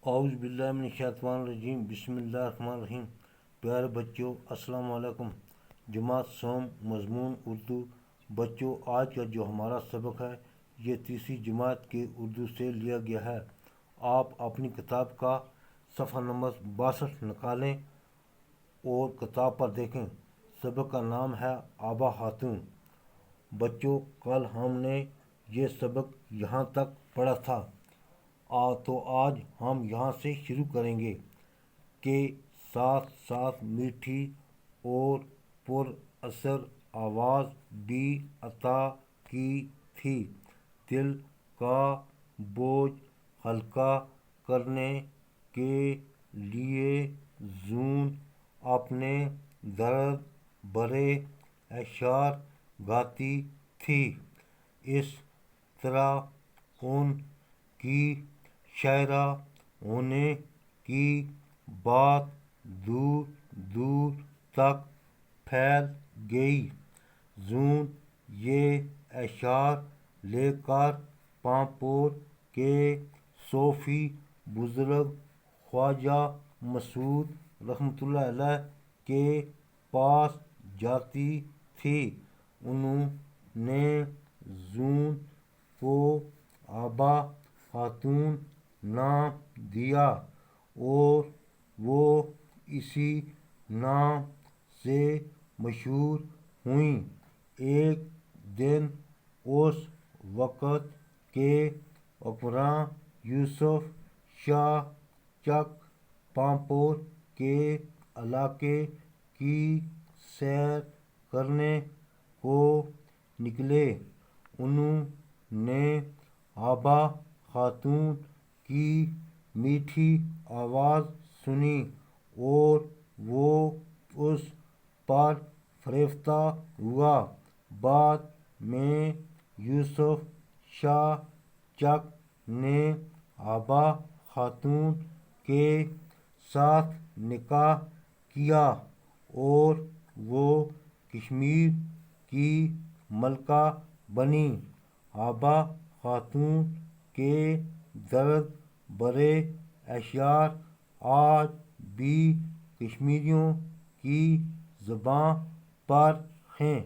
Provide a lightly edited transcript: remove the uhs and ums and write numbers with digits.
اعوذ باللہ من الشیطان الرجیم، بسم اللہ الرحمن الرحیم۔ پیارے بچوں، السلام علیکم۔ جماعت سوم، مضمون اردو۔ بچوں، آج کا جو ہمارا سبق ہے یہ تیسری جماعت کے اردو سے لیا گیا ہے۔ آپ اپنی کتاب کا صفحہ نمبر 62 نکالیں اور کتاب پر دیکھیں۔ سبق کا نام ہے آبا خاتون۔ بچوں، کل ہم نے یہ سبق یہاں تک پڑھا تھا، تو آج ہم یہاں سے شروع کریں گے کہ ساتھ ساتھ میٹھی اور پر اثر آواز بھی عطا کی تھی، دل کا بوجھ ہلکا کرنے کے لیے زون اپنے درد بھرے اشعار گاتی تھی۔ اس طرح ان کی شاعرہ ہونے کی بات دور دور تک پھیل گئی۔ زون یہ اشعار لے کر پامپور کے صوفی بزرگ خواجہ مسعود رحمۃ اللہ علیہ کے پاس جاتی تھی۔ انہوں نے زون کو آبا خاتون نام دیا اور وہ اسی نام سے مشہور ہوئیں۔ ایک دن اس وقت کے حکمراں یوسف شاہ چک پامپور کے علاقے کی سیر کرنے کو نکلے۔ انہوں نے آبا خاتون کی میٹھی آواز سنی اور وہ اس پر فریفتہ ہوا۔ بعد میں یوسف شاہ چک نے آبا خاتون کے ساتھ نکاح کیا اور وہ کشمیر کی ملکہ بنی۔ آبا خاتون کے درد بھرے اشعار آج بھی کشمیریوں کی زبان پر ہیں۔